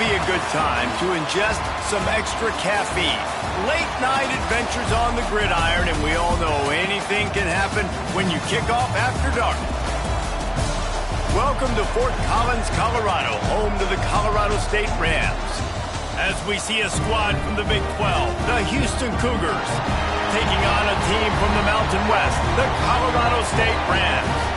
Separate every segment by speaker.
Speaker 1: be a good time to ingest some extra caffeine. Late night adventures on the gridiron, and we all know anything can happen when you kick off after dark. Welcome to Fort Collins, Colorado, home to the Colorado State Rams. As we see a squad from the Big 12, the Houston Cougars, taking on a team from the Mountain West, the Colorado State Rams.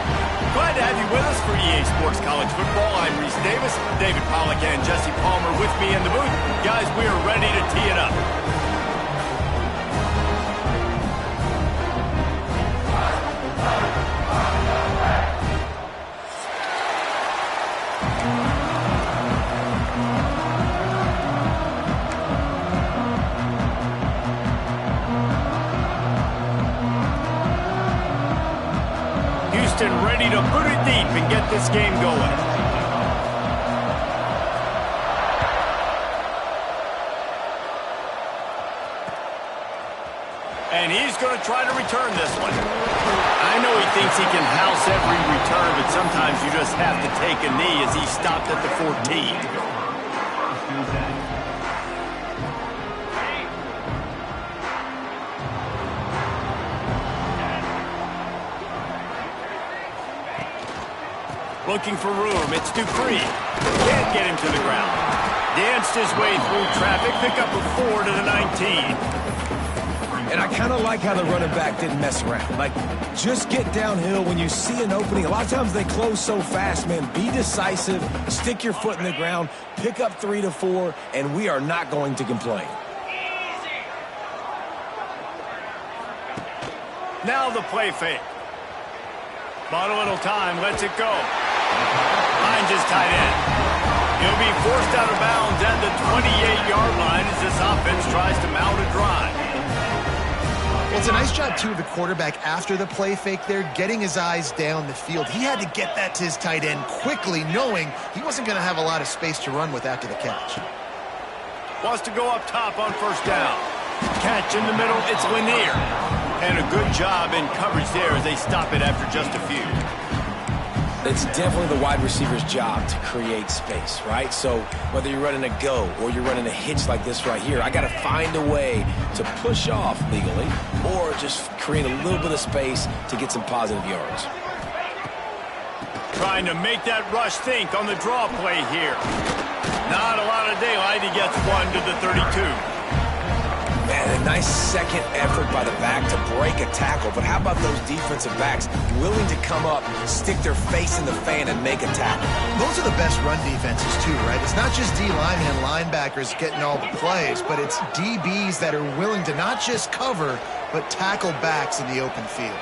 Speaker 1: Glad to have you with us for EA Sports College Football. I'm Reese Davis, David Pollack and Jesse Palmer with me in the booth. Guys, we are ready to tee it up. Ready to put it deep and get this game going. And he's going to try to return this one. I know he thinks he can house every return, but sometimes you just have to take a knee as he stopped at the 14. Looking for room, it's Dupree. Can't get him to the ground. Danced his way through traffic, pick up a 4 to the 19.
Speaker 2: And I kind of like how the running back didn't mess around. Like, just get downhill when you see an opening. A lot of times they close so fast, man. Be decisive, stick your foot in the ground, pick up 3 to 4, and we are not going to complain.
Speaker 1: Now the play fake. Bought a little time, lets it go. Finds his tight end. He'll be forced out of bounds at the 28-yard line as this offense tries to mount a drive.
Speaker 3: Well, it's a nice job, too, of the quarterback after the play fake there, getting his eyes down the field. He had to get that to his tight end quickly, knowing he wasn't going to have a lot of space to run with after the catch.
Speaker 1: Wants to go up top on first down. Catch in the middle, it's Lanier. And a good job in coverage there as they stop it after just a few.
Speaker 2: It's definitely the wide receiver's job to create space, right? So whether you're running a go or you're running a hitch like this right here, I got to find a way to push off legally or just create a little bit of space to get some positive yards.
Speaker 1: Trying to make that rush think on the draw play here. Not a lot of daylight. He gets 1 to the 32.
Speaker 2: Man, a nice second effort by the back to break a tackle. But how about those defensive backs willing to come up, stick their face in the fan, and make a tackle?
Speaker 3: Those are the best run defenses, too, right? It's not just D linemen and linebackers getting all the plays, but it's DBs that are willing to not just cover, but tackle backs in the open field.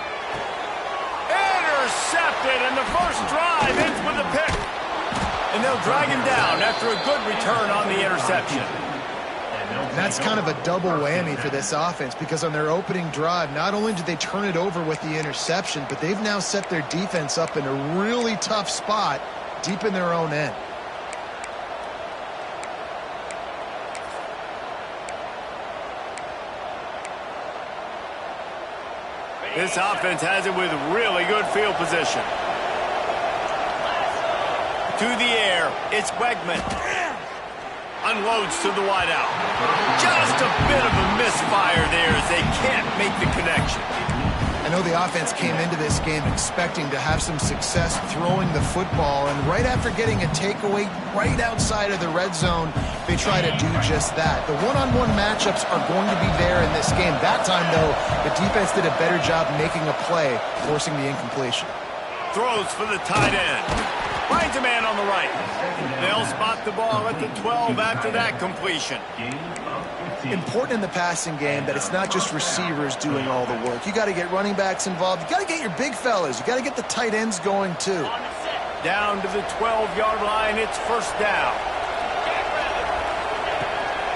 Speaker 1: Intercepted, and the first drive ends with a pick. And they'll drag him down after a good return on the interception.
Speaker 3: And that's kind of a double whammy for this offense because on their opening drive, not only did they turn it over with the interception, but they've now set their defense up in a really tough spot deep in their own end.
Speaker 1: This offense has it with really good field position. To the air, it's Wegman. Unloads to the wideout. Just a bit of a misfire there as they can't make the connection.
Speaker 3: I know the offense came into this game expecting to have some success throwing the football, and right after getting a takeaway right outside of the red zone, they try to do just that. The one-on-one matchups are going to be there in this game. That time, though, the defense did a better job making a play, forcing the incompletion.
Speaker 1: Throws for the tight end. Finds a man on the right. They'll spot the ball at the 12 after that completion.
Speaker 3: Important in the passing game that it's not just receivers doing all the work. You got to get running backs involved. You got to get your big fellas. You got to get the tight ends going too.
Speaker 1: Down to the 12-yard line, it's first down.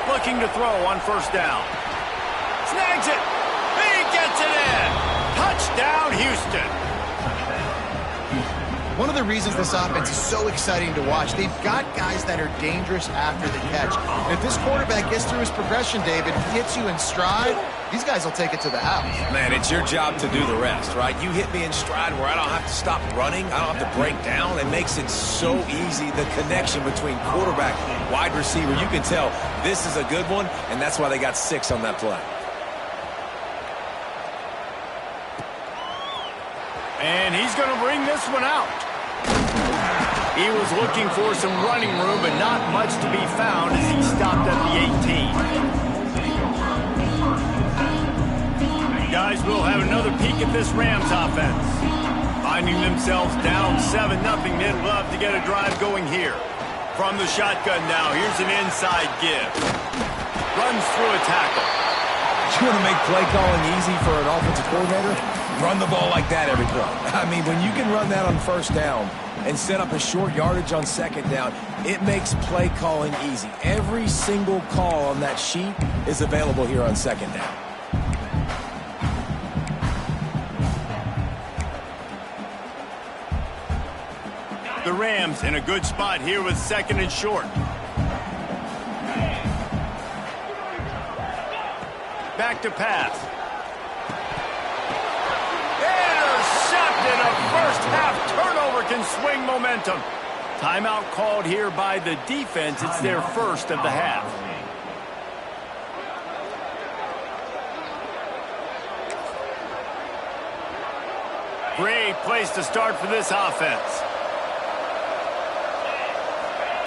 Speaker 1: Looking to throw on first down. Snags it. He gets it in. Touchdown, Houston.
Speaker 3: One of the reasons this offense is so exciting to watch, they've got guys that are dangerous after the catch. And if this quarterback gets through his progression, David, hits you in stride, these guys will take it to the house.
Speaker 2: Man, it's your job to do the rest, right? You hit me in stride where I don't have to stop running. I don't have to break down. It makes it so easy, the connection between quarterback, wide receiver. You can tell this is a good one, and that's why they got 6 on that play.
Speaker 1: And he's going to bring this one out. He was looking for some running room, but not much to be found as he stopped at the 18. Guys, we'll have another peek at this Rams offense. Finding themselves down 7-0, they'd love to get a drive going here. From the shotgun now, here's an inside give. Runs through a tackle.
Speaker 2: You want to make play calling easy for an offensive coordinator? Run the ball like that every play. I mean, when you can run that on first down and set up a short yardage on second down, it makes play calling easy. Every single call on that sheet is available here on second down.
Speaker 1: The Rams in a good spot here with 2nd and short. Back to pass. Intercepted. A first-half turnover can swing momentum. Timeout called here by the defense. It's their first of the half. Great place to start for this offense.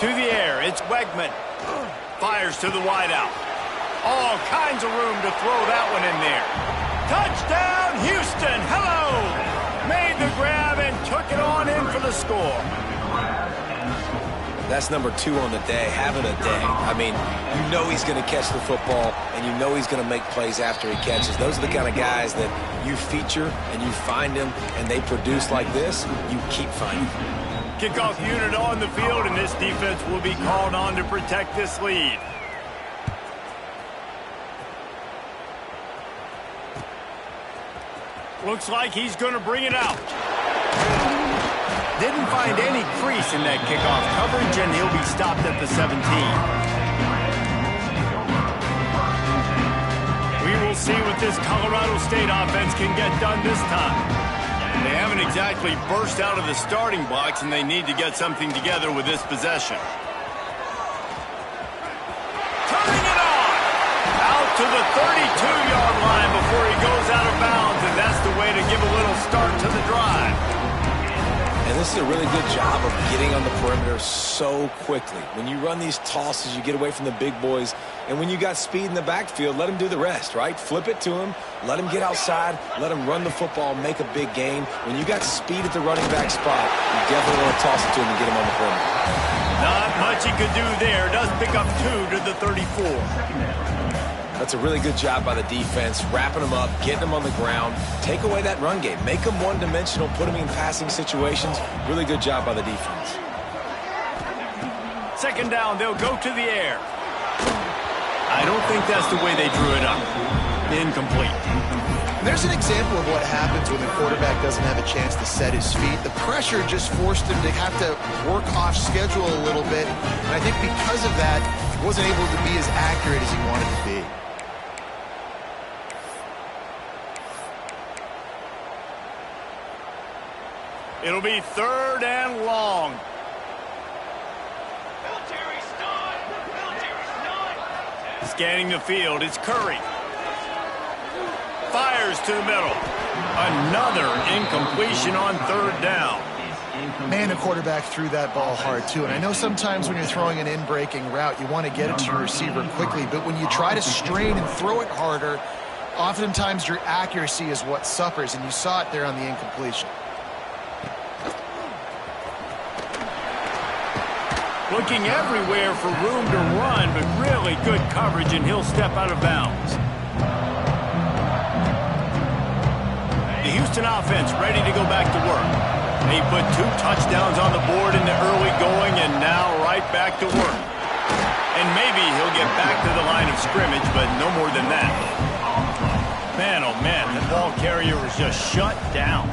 Speaker 1: To the air, it's Wegman. Fires to the wideout. All kinds of room to throw that one in there. Touchdown, Houston. Hello. Made the grab and took it on in for the score.
Speaker 2: That's number 2 on the day, having a day. I mean, you know he's going to catch the football, and you know he's going to make plays after he catches. Those are the kind of guys that you feature and you find them, and they produce like this, you keep finding them.
Speaker 1: Kickoff unit on the field, and this defense will be called on to protect this lead. Looks like he's going to bring it out. Didn't find any crease in that kickoff coverage, and he'll be stopped at the 17. We will see what this Colorado State offense can get done this time. They haven't exactly burst out of the starting blocks, and they need to get something together with this possession. Turning it on! Out to the 32-yard line before he goes out of bounds, and that's the way to give a little start to the drive.
Speaker 2: And this is a really good job of getting on the perimeter so quickly. When you run these tosses, you get away from the big boys. And when you got speed in the backfield, let him do the rest, right? Flip it to him, let him get outside, let him run the football, make a big gain. When you got speed at the running back spot, you definitely want to toss it to him and get him on the perimeter.
Speaker 1: Not much he could do there. Does pick up 2 to the 34.
Speaker 2: That's a really good job by the defense, wrapping them up, getting them on the ground. Take away that run game. Make them one-dimensional, put them in passing situations. Really good job by the defense.
Speaker 1: 2nd down, they'll go to the air. I don't think that's the way they drew it up. Incomplete.
Speaker 3: There's an example of what happens when the quarterback doesn't have a chance to set his feet. The pressure just forced him to have to work off schedule a little bit. And I think because of that, he wasn't able to be as accurate as he wanted to be.
Speaker 1: It'll be 3rd and long. Scanning the field, it's Curry. Fires to the middle. Another incompletion on 3rd down.
Speaker 3: Man, the quarterback threw that ball hard, too. And I know sometimes when you're throwing an in-breaking route, you want to get it to your receiver quickly. But when you try to strain and throw it harder, oftentimes your accuracy is what suffers. And you saw it there on the incompletion.
Speaker 1: Looking everywhere for room to run, but really good coverage, and he'll step out of bounds. The Houston offense ready to go back to work. They put 2 touchdowns on the board in the early going, and now right back to work. And maybe he'll get back to the line of scrimmage, but no more than that. Man, oh man, the ball carrier was just shut down.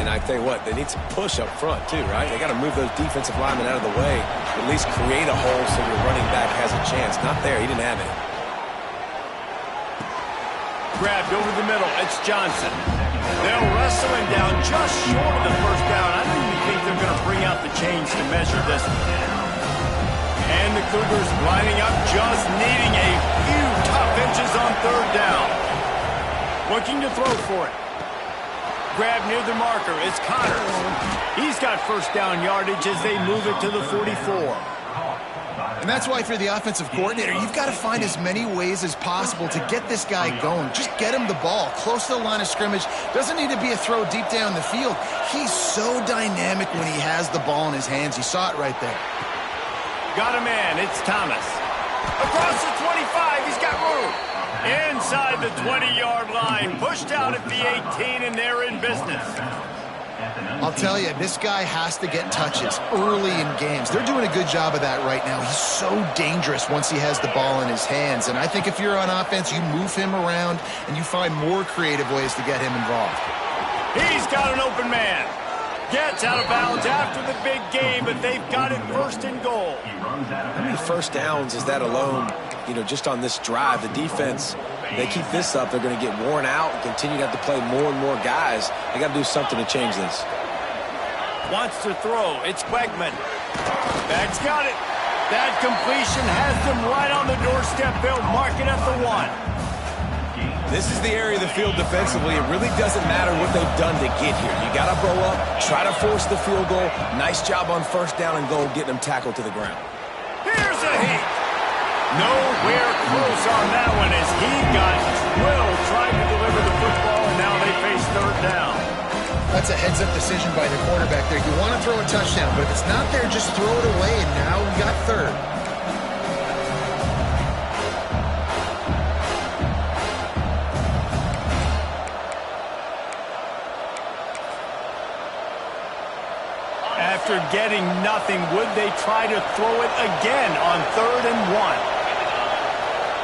Speaker 2: And I tell you what, they need some push up front too, right? They got to move those defensive linemen out of the way, at least create a hole so your running back has a chance. Not there. He didn't have it.
Speaker 1: Grabbed over the middle. It's Johnson. They'll wrestle him down just short of the first down. I don't even think they're going to bring out the chains to measure this one. And the Cougars lining up, just needing a few tough inches on third down. Looking to throw for it. Grab near the marker. It's Connors. He's got first down yardage as they move it to the 44.
Speaker 3: And that's why for the offensive coordinator, you've got to find as many ways as possible to get this guy going. Just get him the ball close to the line of scrimmage. Doesn't need to be a throw deep down the field. He's so dynamic when he has the ball in his hands. You saw it right there.
Speaker 1: Got a man. It's Thomas. Across the 25. He's got room. Inside the 20-yard line. Pushed out at the 18, and they're in business.
Speaker 3: I'll tell you, this guy has to get touches early in games. They're doing a good job of that right now. He's so dangerous once he has the ball in his hands. And I think if you're on offense, you move him around and you find more creative ways to get him involved.
Speaker 1: He's got an open man. Gets out of bounds after the big game, but they've got it first and goal.
Speaker 2: How many first downs is that alone, just on this drive? The defense, they keep this up, they're going to get worn out and continue to have to play more and more guys. They got to do something to change this.
Speaker 1: Wants to throw. It's Quegman. That's got it. That completion has them right on the doorstep. They'll mark it at the 1.
Speaker 2: This is the area of the field defensively. It really doesn't matter what they've done to get here. You got to blow up, try to force the field goal. Nice job on first down and goal, getting them tackled to the ground.
Speaker 1: Here's a hit. Nowhere close on that one as he got drilled trying to deliver the football, and now they face third down.
Speaker 3: That's a heads-up decision by the quarterback there. You want to throw a touchdown, but if it's not there, just throw it away, and now we got third.
Speaker 1: After getting nothing, would they try to throw it again on 3rd and 1?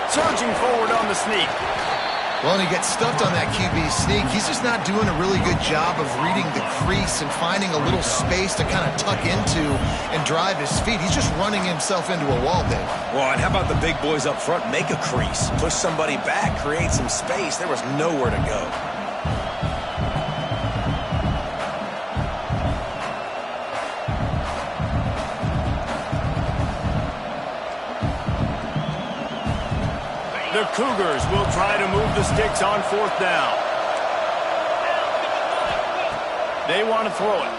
Speaker 1: Surging forward on the sneak.
Speaker 3: Well, and he gets stuffed on that QB sneak. He's just not doing a really good job of reading the crease and finding a little space to kind of tuck into and drive his feet. He's just running himself into a wall there.
Speaker 2: Well, and how about the big boys up front? Make a crease. Push somebody back. Create some space. There was nowhere to go.
Speaker 1: The Cougars will try to move the sticks on 4th down. They want to throw it.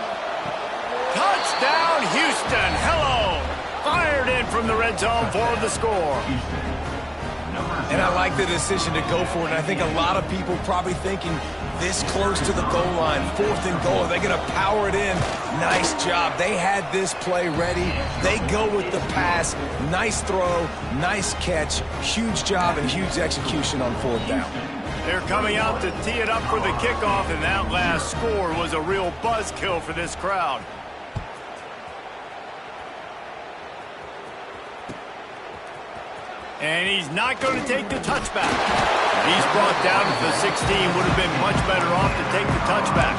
Speaker 1: Touchdown, Houston. Hello. Fired in from the red zone for the score.
Speaker 2: And I like the decision to go for it. And I think a lot of people probably thinking this close to the goal line, 4th and goal. Are they going to power it in? Nice job. They had this play ready. They go with the pass. Nice throw, nice catch. Huge job and huge execution on 4th down.
Speaker 1: They're coming out to tee it up for the kickoff, and that last score was a real buzzkill for this crowd. And he's not going to take the touchback. He's brought down to the 16. Would have been much better off to take the touchback.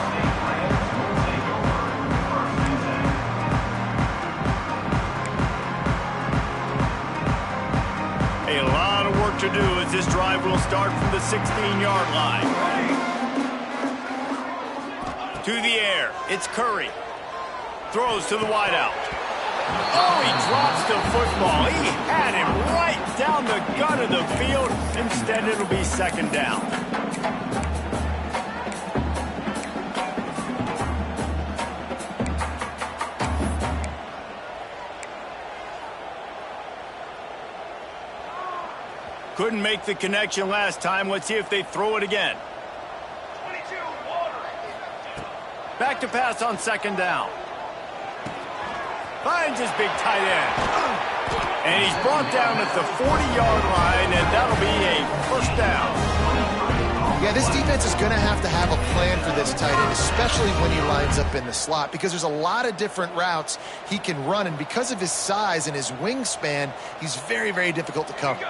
Speaker 1: A lot of work to do as this drive will start from the 16-yard line. To the air. It's Curry. Throws to the wideout. Oh, he drops the football. He had him right down the gut of the field. Instead, it'll be 2nd down. Couldn't make the connection last time. Let's see if they throw it again. Back to pass on 2nd down. Finds his big tight end. And he's brought down at the 40-yard line, and that'll be a 1st down.
Speaker 3: Yeah, this defense is going to have a plan for this tight end, especially when he lines up in the slot, because there's a lot of different routes he can run, and because of his size and his wingspan, he's very, very difficult to cover.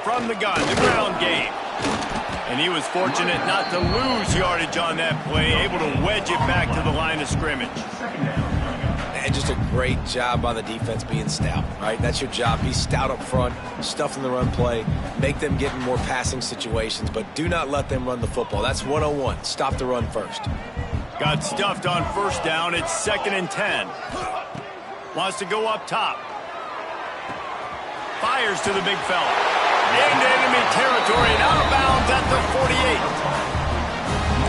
Speaker 1: From the gun, the ground game. And he was fortunate not to lose yardage on that play, able to wedge it back to the line of scrimmage.
Speaker 2: And just a great job by the defense being stout, right? That's your job. Be stout up front, stuff in the run play, make them get in more passing situations, but do not let them run the football. That's 101. Stop the run first.
Speaker 1: Got stuffed on first down. It's 2nd and 10. Wants to go up top. Fires to the big fella. Into enemy territory and out of bounds at the 48.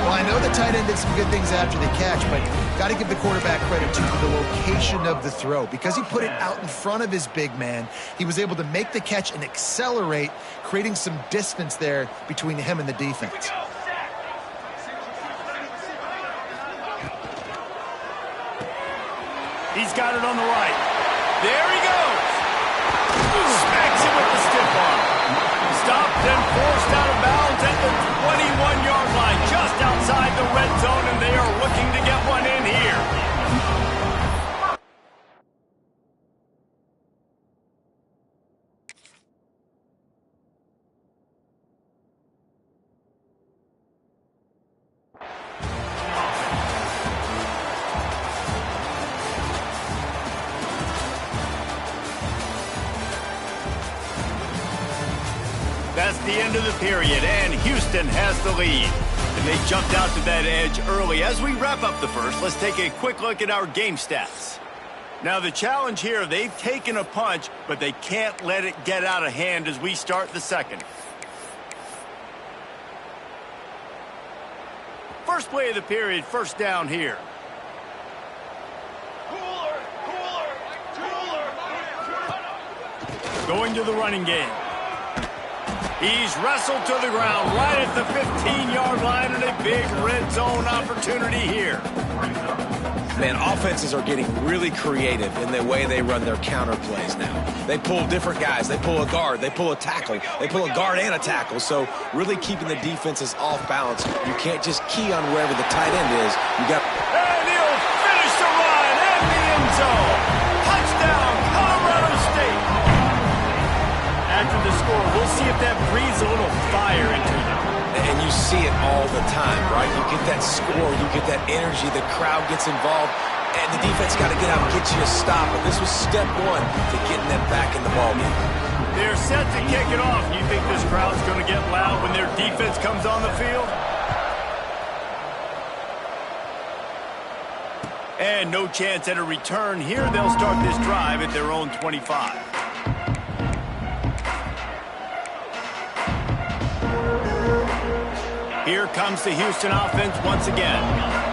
Speaker 3: Well, I know the tight end did some good things after the catch, but got to give the quarterback credit to the location of the throw. Because he put it out in front of his big man, he was able to make the catch and accelerate, creating some distance there between him and the defense.
Speaker 1: He's got it on the right. There he goes. Smacks him with the stiff arm. Stopped and forced out of bounds at the 21-yard line, just outside the red zone, and they are looking to get one in here. That's the end of the period, and Houston has the lead. And they jumped out to that edge early. As we wrap up the first, let's take a quick look at our game stats. Now, the challenge here, they've taken a punch, but they can't let it get out of hand as we start the second. First play of the period, first down here. Going to the running game. He's wrestled to the ground right at the 15-yard line, and a big red zone opportunity here.
Speaker 2: Man, offenses are getting really creative in the way they run their counter plays now. They pull different guys. They pull a guard. They pull a tackle. They pull a guard and a tackle. So really keeping the defenses off balance. You can't just key on wherever the tight end is. You got.
Speaker 1: And he'll finish the run at the end zone. Touchdown, Colorado State. After the score, we'll see if that breathes a little fire into them.
Speaker 2: And you see it all the time, right? You get that score, you get that energy, the crowd gets involved, and the defense got to get out and get you a stop. And this was step one to getting them back in the ballgame.
Speaker 1: They're set to kick it off. You think this crowd's going to get loud when their defense comes on the field? And no chance at a return here. They'll start this drive at their own 25. Here comes the Houston offense once again.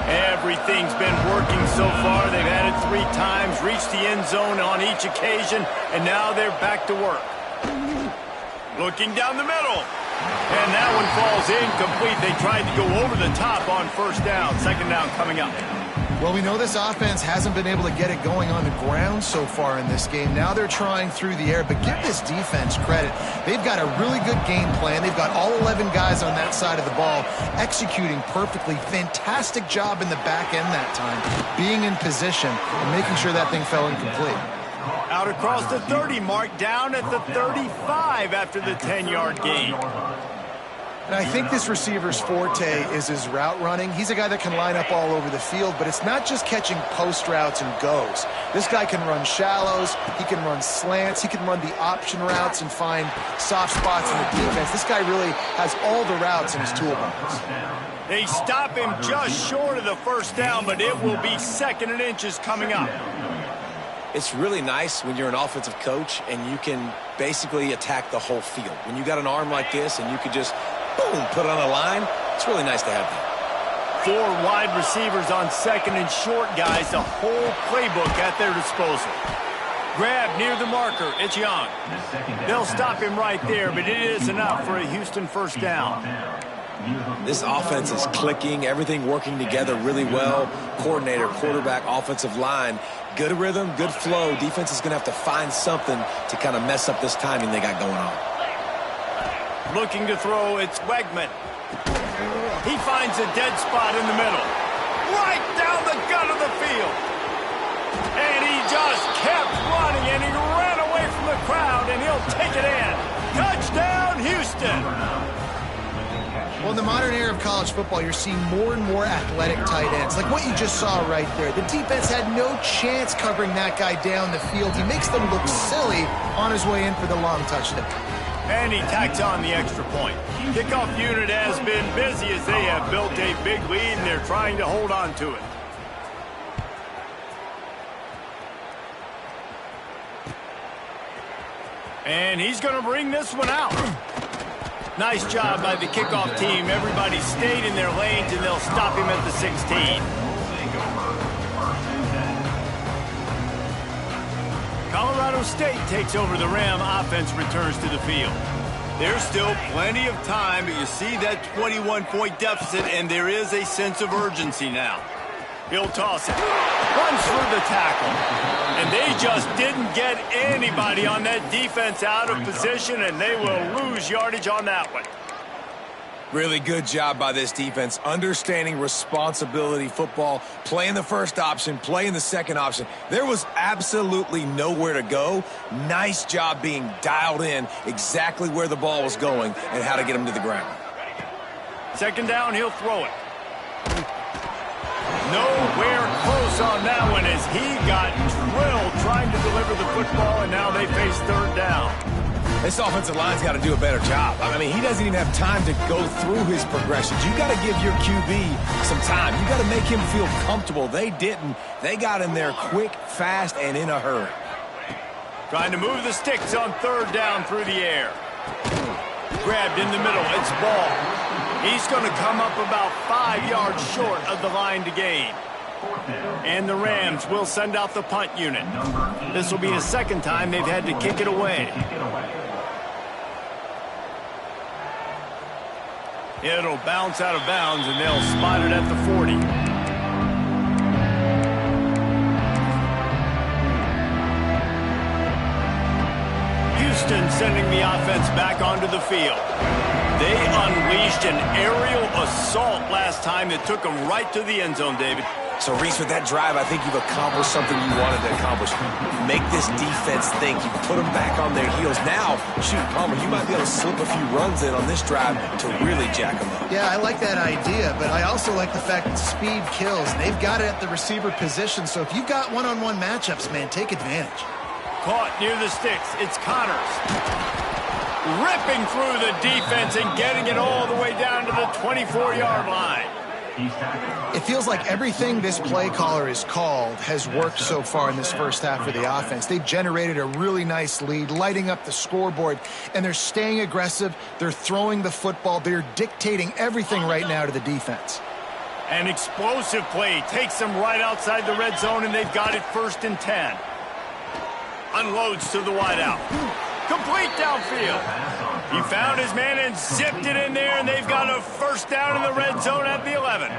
Speaker 1: Everything's been working so far. They've had it 3 times, reached the end zone on each occasion, and now they're back to work. Looking down the middle. And that one falls incomplete. They tried to go over the top on first down. Second down coming up.
Speaker 3: Well, we know this offense hasn't been able to get it going on the ground so far in this game. Now they're trying through the air, but give this defense credit. They've got a really good game plan. They've got all 11 guys on that side of the ball executing perfectly. Fantastic job in the back end that time, being in position and making sure that thing fell incomplete.
Speaker 1: Out across the 30 mark, down at the 35 after the 10-yard gain.
Speaker 3: And I think this receiver's forte is his route running. He's a guy that can line up all over the field, but it's not just catching post routes and goes. This guy can run shallows, he can run slants, he can run the option routes and find soft spots in the defense. This guy really has all the routes in his toolbox.
Speaker 1: They stop him just short of the first down, but it will be 2nd and inches coming up.
Speaker 2: It's really nice when you're an offensive coach and you can basically attack the whole field. When you got an arm like this and you could just boom, put it on the line, it's really nice to have that.
Speaker 1: 4 wide receivers on 2nd and short, guys. The whole playbook at their disposal. Grab near the marker. It's Young. They'll stop him right there, but it is enough for a Houston first down.
Speaker 2: This offense is clicking, everything working together really well. Coordinator, quarterback, offensive line. Good rhythm, good flow. Defense is going to have to find something to kind of mess up this timing they got going on.
Speaker 1: Looking to throw, it's Wegman. He finds a dead spot in the middle. Right down the gut of the field. And he just kept running, and he ran away from the crowd, and he'll take it in. Touchdown, Houston.
Speaker 3: Well, in the modern era of college football, you're seeing more and more athletic tight ends, like what you just saw right there. The defense had no chance covering that guy down the field. He makes them look silly on his way in for the long touchdown.
Speaker 1: And he tacks on the extra point. Kickoff unit has been busy as they have built a big lead, and they're trying to hold on to it. And he's going to bring this one out. Nice job by the kickoff team. Everybody stayed in their lanes, and they'll stop him at the 16. Colorado State takes over the Ram. Offense returns to the field. There's still plenty of time, but you see that 21-point deficit, and there is a sense of urgency now. He'll toss it. Runs through the tackle. And they just didn't get anybody on that defense out of position, and they will lose yardage on that one.
Speaker 2: Really good job by this defense, understanding responsibility football, playing the first option, playing the second option. There was absolutely nowhere to go. Nice job being dialed in exactly where the ball was going and how to get him to the ground.
Speaker 1: Second down, he'll throw it. Nowhere close on that one as he got drilled trying to deliver the football, and now they face third down.
Speaker 2: This offensive line's got to do a better job. I mean, he doesn't even have time to go through his progressions. You got to give your QB some time. You got to make him feel comfortable. They didn't. They got in there quick, fast, and in a hurry.
Speaker 1: Trying to move the sticks on third down through the air. Grabbed in the middle. It's ball. He's going to come up about 5 yards short of the line to gain. And the Rams will send out the punt unit. This will be the second time they've had to kick it away. It'll bounce out of bounds, and they'll spot it at the 40. Houston sending the offense back onto the field. They unleashed an aerial assault last time that took them right to the end zone, David.
Speaker 2: So, Reese, with that drive, I think you've accomplished something you wanted to accomplish. Make this defense think. You put them back on their heels. Now, shoot, Palmer, you might be able to slip a few runs in on this drive to really jack them up.
Speaker 3: Yeah, I like that idea, but I also like the fact that speed kills. And they've got it at the receiver position, so if you've got one-on-one matchups, man, take advantage.
Speaker 1: Caught near the sticks. It's Connors. Ripping through the defense and getting it all the way down to the 24-yard line.
Speaker 3: It feels like everything this play caller has called has worked so far in this first half for the offense. They've generated a really nice lead, lighting up the scoreboard, and they're staying aggressive. They're throwing the football. They're dictating everything right now to the defense.
Speaker 1: An explosive play takes them right outside the red zone, and they've got it 1st and 10. Unloads to the wideout. Complete downfield. He found his man and zipped it in there, and they've got a first down in the red zone at the 11.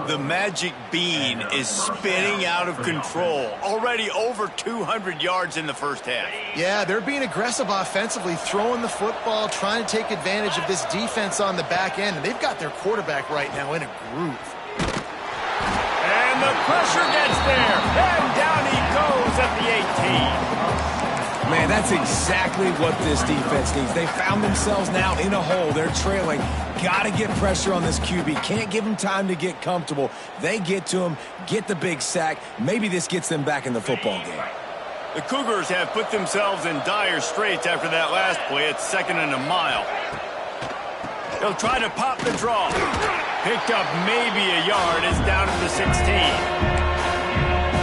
Speaker 1: The magic bean is spinning out of control. Already over 200 yards in the first half.
Speaker 3: Yeah, they're being aggressive offensively, throwing the football, trying to take advantage of this defense on the back end. And they've got their quarterback right now in a groove.
Speaker 1: And the pressure gets there. And down he goes at the 18.
Speaker 2: Man, that's exactly what this defense needs. They found themselves now in a hole. They're trailing. Got to get pressure on this QB. Can't give him time to get comfortable. They get to him, get the big sack. Maybe this gets them back in the football game.
Speaker 1: The Cougars have put themselves in dire straits after that last play. It's 2nd and a mile. They'll try to pop the draw. Picked up maybe a yard. It's down to the 16.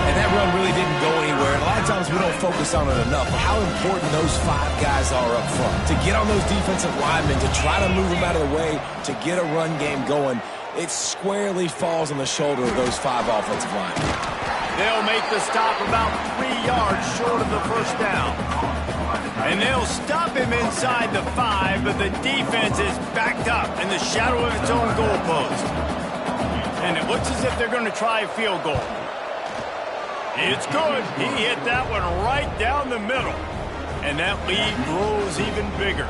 Speaker 2: And that run really didn't go anywhere. And a lot of times we don't focus on it enough. But how important those 5 guys are up front. To get on those defensive linemen, to try to move them out of the way, to get a run game going, it squarely falls on the shoulder of those 5 offensive linemen.
Speaker 1: They'll make the stop about 3 yards short of the first down. And they'll stop him inside the 5, but the defense is backed up in the shadow of its own goalpost. And it looks as if they're going to try a field goal. It's good. He hit that one right down the middle. And that lead grows even bigger.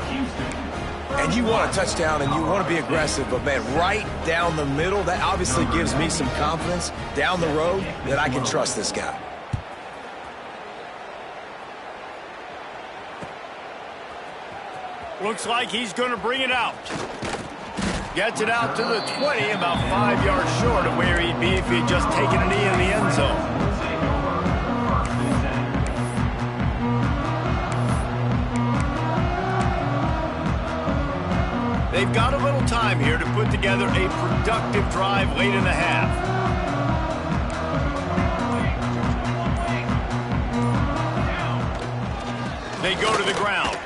Speaker 2: And you want a touchdown and you want to be aggressive, but, man, right down the middle, that obviously gives me some confidence down the road that I can trust this guy.
Speaker 1: Looks like he's going to bring it out. Gets it out to the 20, about 5 yards short of where he'd be if he'd just taken a knee in the end zone. They've got a little time here to put together a productive drive late in the half. They go to the ground.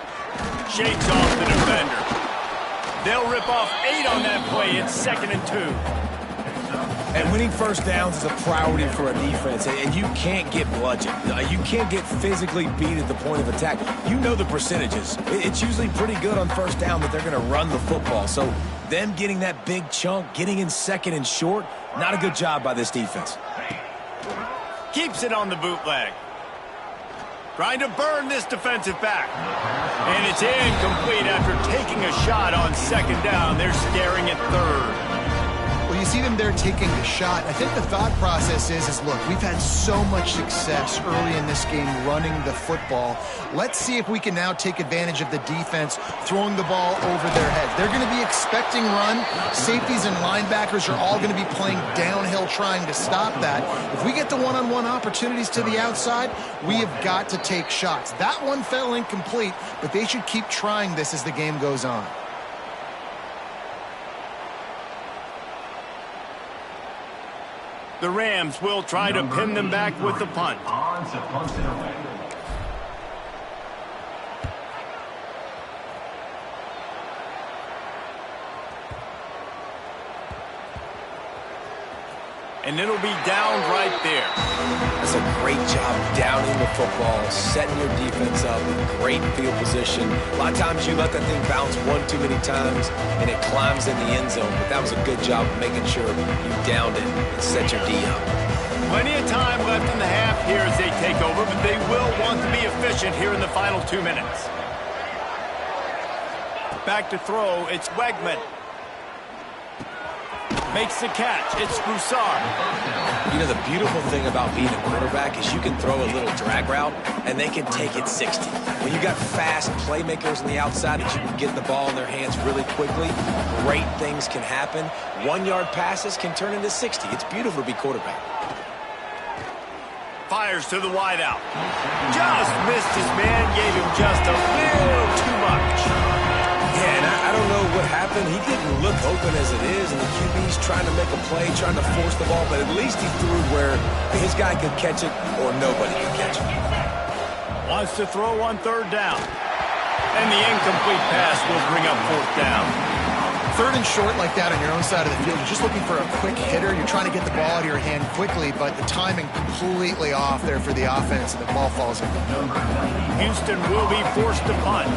Speaker 1: Shakes off the defender. They'll rip off 8 on that play. It's 2nd and 2.
Speaker 2: And winning first downs is a priority for a defense, and you can't get bludgeoned. You can't get physically beat at the point of attack. You know the percentages. It's usually pretty good on first down that they're going to run the football. So them getting that big chunk, getting in 2nd and short, not a good job by this defense.
Speaker 1: Keeps it on the bootleg. Trying to burn this defensive back. And it's incomplete after taking a shot on 2nd down. They're staring at 3rd.
Speaker 3: Well, you see them there taking the shot. I think the thought process is look, we've had so much success early in this game running the football. Let's see if we can now take advantage of the defense throwing the ball over their heads. They're going to be expecting run. Safeties and linebackers are all going to be playing downhill trying to stop that. If we get the one-on-one opportunities to the outside, we have got to take shots. That one fell incomplete, but they should keep trying this as the game goes on.
Speaker 1: The Rams will try to pin them back with the punt. And it'll be down right there.
Speaker 2: That's a great job downing the football, setting your defense up, great field position. A lot of times you let that thing bounce one too many times and it climbs in the end zone, but that was a good job of making sure you downed it and set your D up.
Speaker 1: Plenty of time left in the half here as they take over, but they will want to be efficient here in the final 2 minutes. Back to throw, it's Wegman. Makes the catch. It's Broussard.
Speaker 2: You know, the beautiful thing about being a quarterback is you can throw a little drag route, and they can take it 60. When you got fast playmakers on the outside that you can get the ball in their hands really quickly, great things can happen. 1-yard passes can turn into 60. It's beautiful to be quarterback.
Speaker 1: Fires to the wideout. Just missed his man, gave him just a little too much.
Speaker 2: Yeah, and I don't know what happened. He didn't look open as it is, and the QB's trying to make a play, trying to force the ball, but at least he threw where his guy could catch it or nobody could catch it.
Speaker 1: Wants to throw on 3rd down. And the incomplete pass will bring up 4th down.
Speaker 3: 3rd and short like that on your own side of the field. You're just looking for a quick hitter. You're trying to get the ball out of your hand quickly, but the timing completely off there for the offense, and the ball falls in.
Speaker 1: Houston will be forced to punt.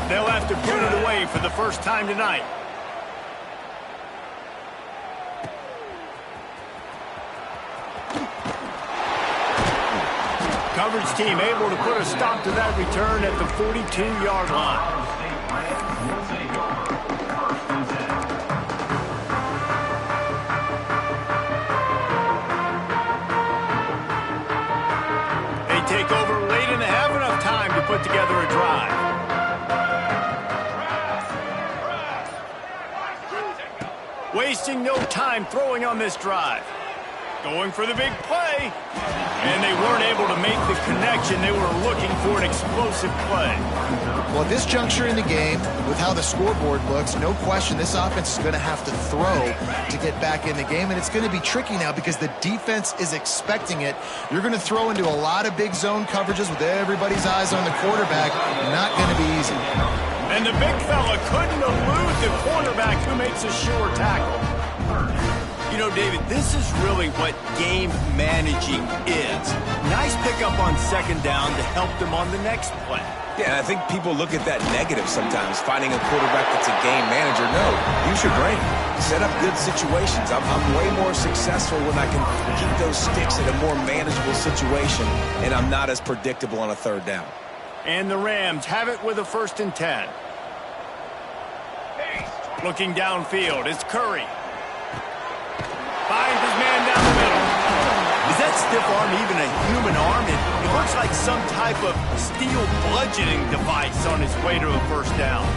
Speaker 1: They'll have to put it away for the first time tonight. Coverage team able to put a stop to that return at the 42-yard line. They take over late and have enough time to put together a drive. Wasting no time throwing on this drive. Going for the big play. And they weren't able to make the connection. They were looking for an explosive play.
Speaker 3: Well, at this juncture in the game, with how the scoreboard looks, no question this offense is going to have to throw to get back in the game. And it's going to be tricky now because the defense is expecting it. You're going to throw into a lot of big zone coverages with everybody's eyes on the quarterback. Not going to be easy.
Speaker 1: And the big fella couldn't elude the quarterback who makes a sure tackle. You know, David, this is really what game managing is. Nice pickup on 2nd down to help them on the next play.
Speaker 2: Yeah, and I think people look at that negative sometimes, finding a quarterback that's a game manager. No, use your brain. Set up good situations. I'm way more successful when I can keep those sticks in a more manageable situation, and I'm not as predictable on a 3rd down.
Speaker 1: And the Rams have it with a 1st and 10. Looking downfield, it's Curry. Finds his man down the middle. Is that stiff arm even a human arm? It looks like some type of steel bludgeoning device on his way to a first down.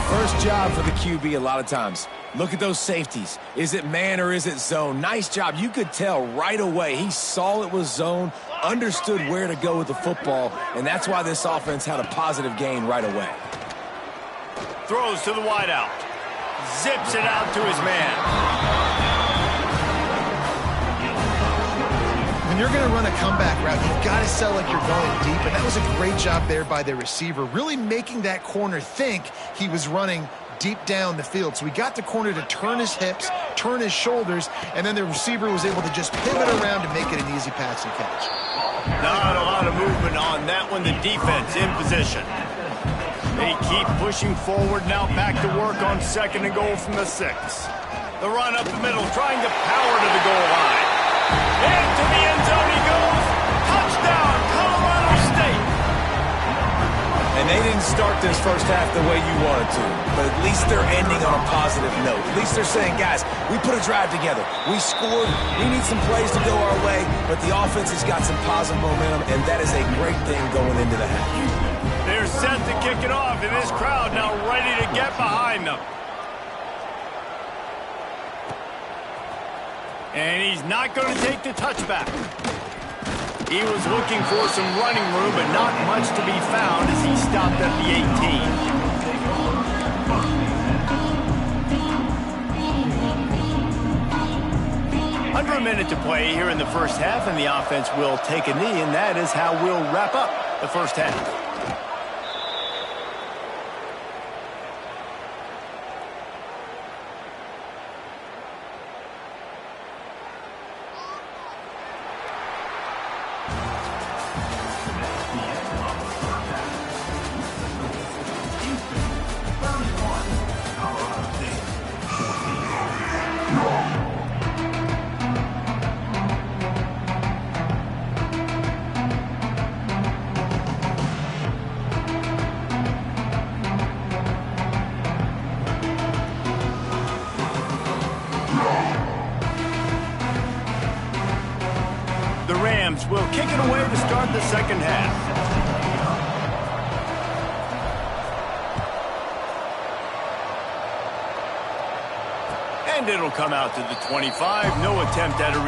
Speaker 2: First job for the QB a lot of times. Look at those safeties. Is it man or is it zone? Nice job. You could tell right away he saw it was zone, understood where to go with the football, and that's why this offense had a positive gain right away.
Speaker 1: Throws to the wideout. Zips it out to his man.
Speaker 3: When you're going to run a comeback route, you've got to sell like you're going deep, and that was a great job there by the receiver, really making that corner think he was running deep down the field. So we got the corner to turn his hips, turn his shoulders, and then the receiver was able to just pivot around to make it an easy pass and catch.
Speaker 1: Not a lot of movement on that one. The defense in position. They keep pushing forward now, back to work on 2nd and goal from the 6. The run up the middle, trying to power to the goal line. Into the end zone he goes. Touchdown, Colorado State.
Speaker 2: And they didn't start this first half the way you wanted to, but at least they're ending on a positive note. At least they're saying, guys, we put a drive together. We scored. We need some plays to go our way, but the offense has got some positive momentum, and that is a great thing going into the half.
Speaker 1: They're set to kick it off, and this crowd now ready to get behind them. And he's not going to take the touchback. He was looking for some running room, but not much to be found as he stopped at the 18. Under a minute to play here in the first half, and the offense will take a knee, and that is how we'll wrap up the first half. The Rams will kick it away to start the second half. And it'll come out to the 25. No attempt at a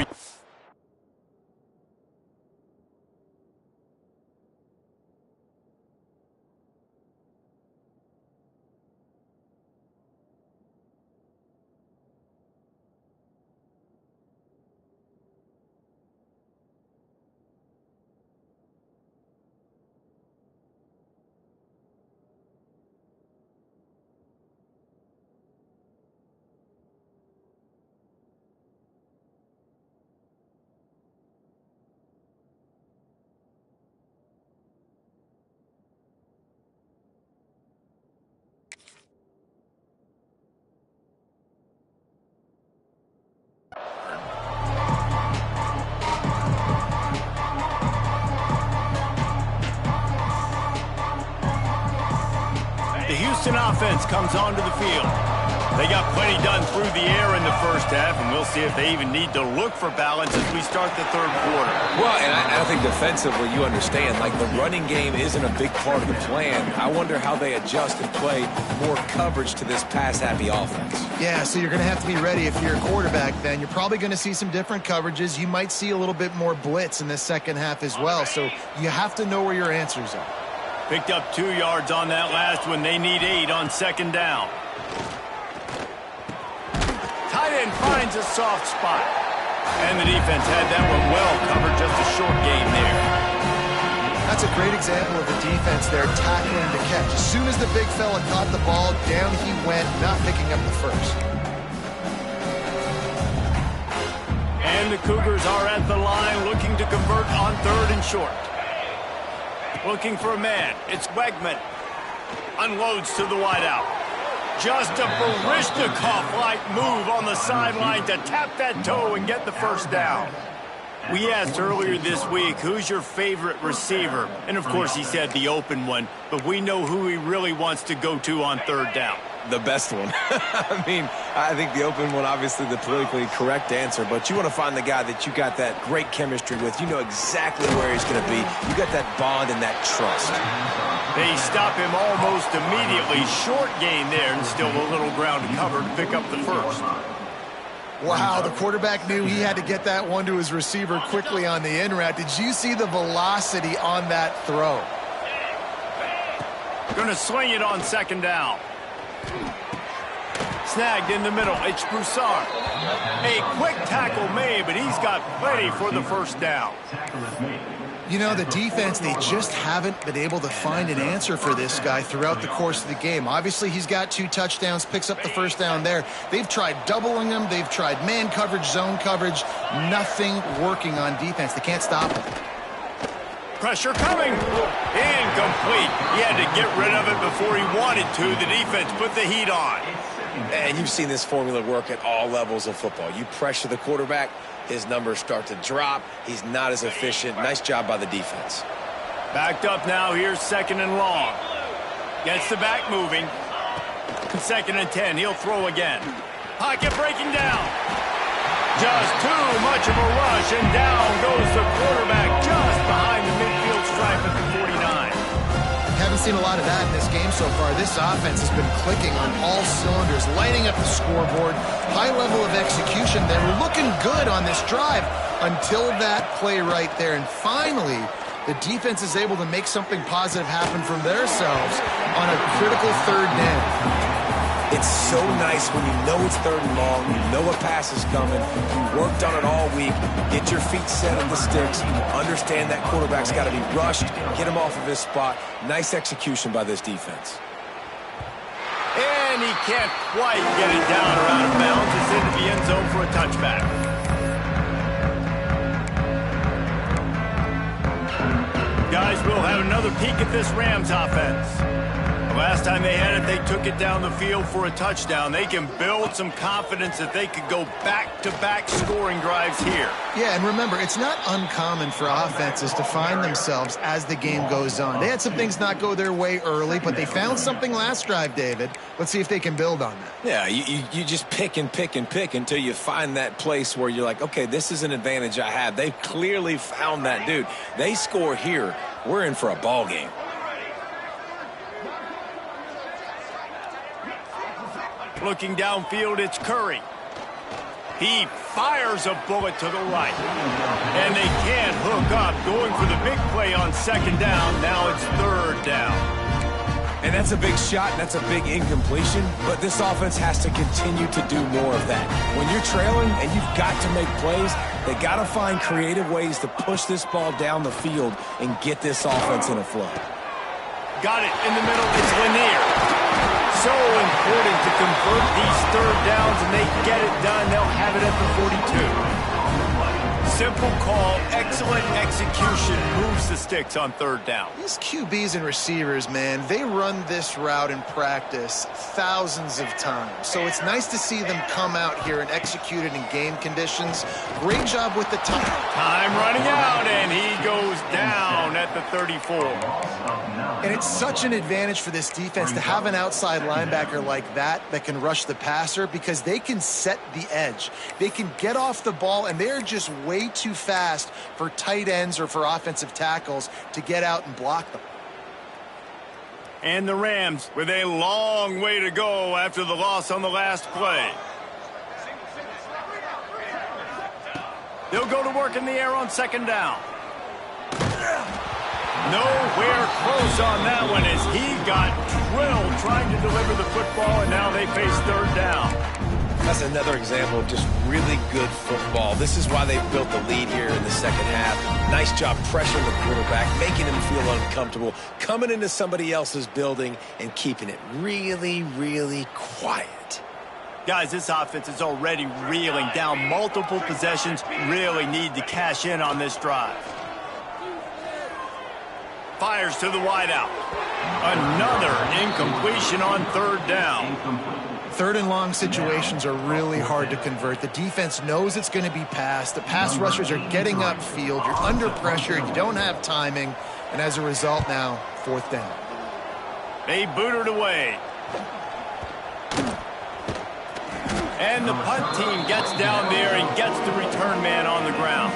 Speaker 1: The Houston offense comes onto the field. They got plenty done through the air in the first half, and we'll see if they even need to look for balance as we start the third quarter.
Speaker 2: Well, and I think defensively, you understand, like the running game isn't a big part of the plan. I wonder how they adjust and play more coverage to this pass-happy offense.
Speaker 3: Yeah, so you're going to have to be ready if you're a quarterback then. You're probably going to see some different coverages. You might see a little bit more blitz in the second half as well, so you have to know where your answers are.
Speaker 1: Picked up 2 yards on that last one. They need 8 on second down. Tight end finds a soft spot. And the defense had that one well covered, just a short gain there.
Speaker 3: That's a great example of the defense there tackling the catch. As soon as the big fella caught the ball, down he went, not picking up the first.
Speaker 1: And the Cougars are at the line looking to convert on 3rd and short. Looking for a man. It's Wegman. Unloads to the wideout. Just a Baryshnikov-like move on the sideline to tap that toe and get the first down. We asked earlier this week, who's your favorite receiver? And, of course, he said the open one, but we know who he really wants to go to on 3rd down.
Speaker 2: the best one. I mean, I think the open one, obviously the politically correct answer, but you want to find the guy that you got that great chemistry with. You know exactly where he's going to be. You got that bond and that trust.
Speaker 1: They stop him almost immediately. Short gain there, and still a little ground to cover to pick up the first.
Speaker 3: Wow, the quarterback knew he had to get that one to his receiver quickly on the in route. Did you see the velocity on that throw?
Speaker 1: Going to swing it on second down. Snagged in the middle. It's Broussard. A quick tackle made, but he's got plenty for the first down.
Speaker 3: You know, the defense, they just haven't been able to find an answer for this guy throughout the course of the game. Obviously, he's got 2 touchdowns, picks up the first down there. They've tried doubling him. They've tried man coverage, zone coverage. Nothing working on defense. They can't stop him.
Speaker 1: Pressure coming. Incomplete. He had to get rid of it before he wanted to. The defense put the heat on.
Speaker 2: And you've seen this formula work at all levels of football. You pressure the quarterback, his numbers start to drop. He's not as efficient. Nice job by the defense.
Speaker 1: Backed up now. Here's second and long. Gets the back moving. 2nd and 10. He'll throw again. Pocket breaking down. Just too much of a rush, and down goes the quarterback just behind the midfield stripe at the 49.
Speaker 3: Haven't seen a lot of that in this game so far. This offense has been clicking on all cylinders, lighting up the scoreboard, high level of execution. They were looking good on this drive until that play right there. And finally, the defense is able to make something positive happen from themselves on a critical 3rd down.
Speaker 2: It's so nice when you know it's 3rd and long, you know a pass is coming, you worked on it all week, get your feet set at the sticks, understand that quarterback's got to be rushed, get him off of his spot. Nice execution by this defense.
Speaker 1: And he can't quite get it down or out of bounds. It's into the end zone for a touchback. Guys, we'll have another peek at this Rams offense. The last time they had it, they took it down the field for a touchdown. They can build some confidence that they could go back-to-back scoring drives here.
Speaker 3: Yeah, and remember, it's not uncommon for offenses to find themselves as the game goes on. They had some things not go their way early, but they found something last drive, David. Let's see if they can build on that.
Speaker 2: Yeah, you just pick and pick and pick until you find that place where you're like, okay, this is an advantage I have. They've clearly found that dude. They score here, we're in for a ball game.
Speaker 1: Looking downfield, it's Curry. He fires a bullet to the right. And they can't hook up. Going for the big play on 2nd down. Now it's 3rd down.
Speaker 2: And that's a big shot, and that's a big incompletion, but this offense has to continue to do more of that. When you're trailing and you've got to make plays, they got to find creative ways to push this ball down the field and get this offense in a flow.
Speaker 1: Got it in the middle. It's Lanier. So important to convert these 3rd downs, and they get it done. They'll have it at the 42. Simple call, excellent execution, moves the sticks on 3rd down.
Speaker 3: These QBs and receivers, man, they run this route in practice thousands of times. So it's nice to see them come out here and execute it in game conditions. Great job with the time.
Speaker 1: Time running out, and he goes down at the 34.
Speaker 3: And it's such an advantage for this defense to have an outside linebacker like that can rush the passer, because they can set the edge. They can get off the ball, and they're just way too fast for tight ends or for offensive tackles to get out and block them.
Speaker 1: And the Rams with a long way to go after the loss on the last play. They'll go to work in the air on 2nd down. Nowhere close on that one as he got drilled trying to deliver the football, and now they face 3rd down.
Speaker 2: That's another example of just really good football. This is why they've built the lead here in the 2nd half. Nice job pressuring the quarterback, making him feel uncomfortable, coming into somebody else's building and keeping it really, really quiet.
Speaker 1: Guys, this offense is already reeling down multiple possessions. Really need to cash in on this drive. Fires to the wideout. Another incompletion on 3rd down.
Speaker 3: 3rd and long situations are really hard to convert. The defense knows it's going to be passed. The pass rushers are getting upfield. You're under pressure. You don't have timing. And as a result now, 4th down.
Speaker 1: They boot it away. And the punt team gets down there and gets the return man on the ground.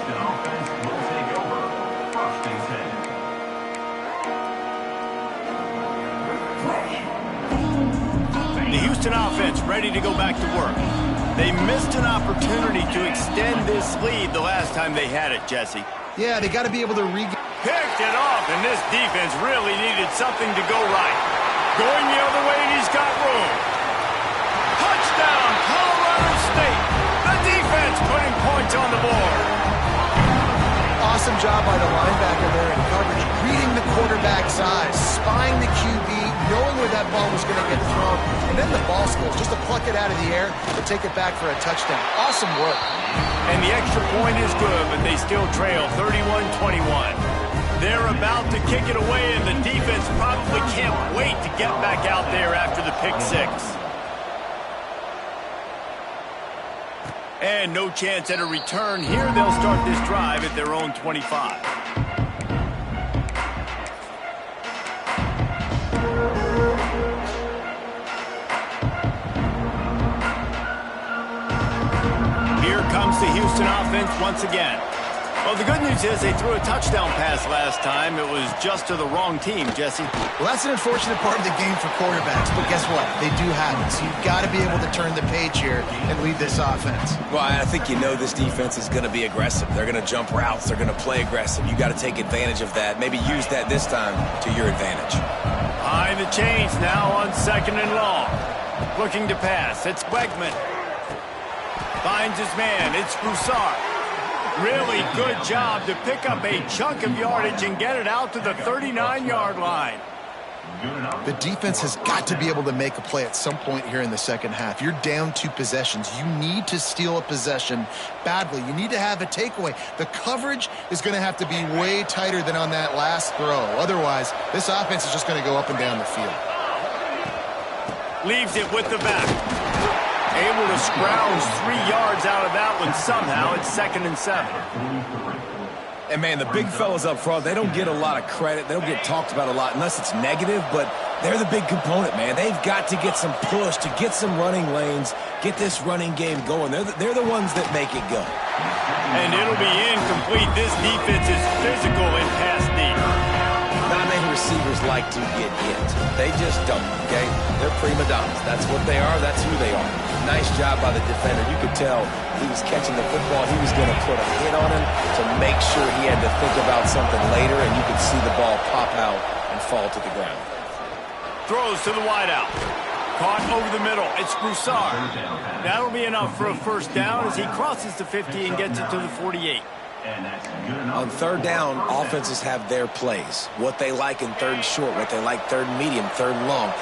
Speaker 1: The Houston offense ready to go back to work. They missed an opportunity to extend this lead the last time they had it, Jesse.
Speaker 3: Yeah, they got to be able to
Speaker 1: picked it off, and this defense really needed something to go right. Going the other way, and he's got room. Touchdown, Colorado State. The defense putting points on the board.
Speaker 3: Awesome job by the linebacker there in coverage, reading the quarterback's eyes, spying the QB, knowing where that ball was going to get thrown, and then the ball skills, just to pluck it out of the air to take it back for a touchdown. Awesome work.
Speaker 1: And the extra point is good, but they still trail 31-21. They're about to kick it away, and the defense probably can't wait to get back out there after the pick six. And no chance at a return here. They'll start this drive at their own 25. Here comes the Houston offense once again. Well, the good news is they threw a touchdown pass last time. It was just to the wrong team, Jesse.
Speaker 3: Well, that's an unfortunate part of the game for quarterbacks, but guess what? They do have it, so you've got to be able to turn the page here and lead this offense.
Speaker 2: Well, I think you know this defense is going to be aggressive. They're going to jump routes. They're going to play aggressive. You got to take advantage of that. Maybe use that this time to your advantage.
Speaker 1: Behind the chains now on 2nd and long. Looking to pass. It's Wegman. Finds his man. It's Broussard. Really good job to pick up a chunk of yardage and get it out to the 39-yard line.
Speaker 3: The defense has got to be able to make a play at some point here in the second half. You're down 2 possessions. You need to steal a possession badly. You need to have a takeaway. The coverage is going to have to be way tighter than on that last throw. Otherwise, this offense is just going to go up and down the field.
Speaker 1: Leaves it with the back. Able to scrounge 3 yards out of that one somehow. It's 2nd and 7.
Speaker 2: And, man, the big fellas up front, they don't get a lot of credit. They don't get talked about a lot unless it's negative, but they're the big component, man. They've got to get some push, to get some running lanes, get this running game going. They're the ones that make it go.
Speaker 1: And it'll be incomplete. This defense is physical in pass deep.
Speaker 2: Not many receivers like to get hit. They just don't, okay? They're prima donnas. That's what they are. That's who they are. Nice job by the defender. You could tell he was catching the football. He was going to put a hit on him to make sure he had to think about something later, and you could see the ball pop out and fall to the ground.
Speaker 1: Throws to the wideout. Caught over the middle. It's Broussard. That'll be enough for a first down as he crosses the 50 and gets it to the 48.
Speaker 2: On 3rd down, offenses have their plays. What they like in 3rd and short, what they like 3rd and medium, 3rd and long.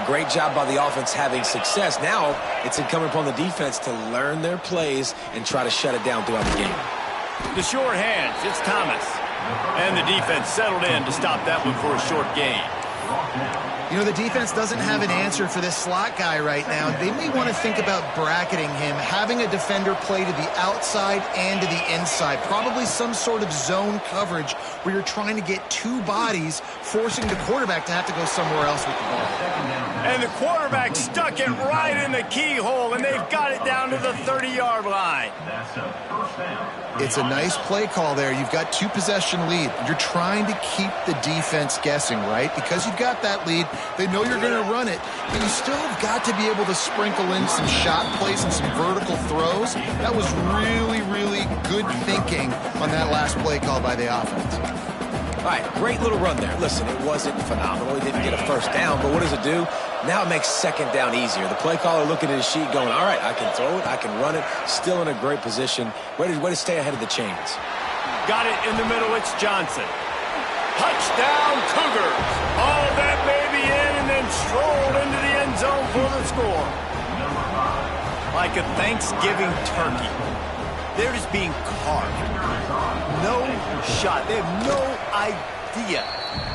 Speaker 2: Great job by the offense having success. Now it's incumbent upon the defense to learn their plays and try to shut it down throughout the game.
Speaker 1: The short hands, it's Thomas. And the defense settled in to stop that one for a short gain.
Speaker 3: You know, the defense doesn't have an answer for this slot guy right now. They may want to think about bracketing him, having a defender play to the outside and to the inside. Probably some sort of zone coverage where you're trying to get 2 bodies, forcing the quarterback to have to go somewhere else with the ball.
Speaker 1: And the quarterback stuck it right in the keyhole, and they've got it down to the 30-yard line.
Speaker 3: It's a nice play call there. You've got 2 possession lead. You're trying to keep the defense guessing, right? Because you've got that lead. They know you're going to run it, but you still have got to be able to sprinkle in some shot plays and some vertical throws. That was really, really good thinking on that last play call by the offense.
Speaker 2: All right, great little run there. Listen, it wasn't phenomenal. He didn't get a first down, but what does it do? Now it makes 2nd down easier. The play caller looking at his sheet going, all right, I can throw it, I can run it, still in a great position. Way to stay ahead of the chains.
Speaker 1: Got it in the middle, it's Johnson. Touchdown, Cougars. All that baby in and then strolled into the end zone for the score. Like a Thanksgiving turkey. They're just being carved. No shot. They have no idea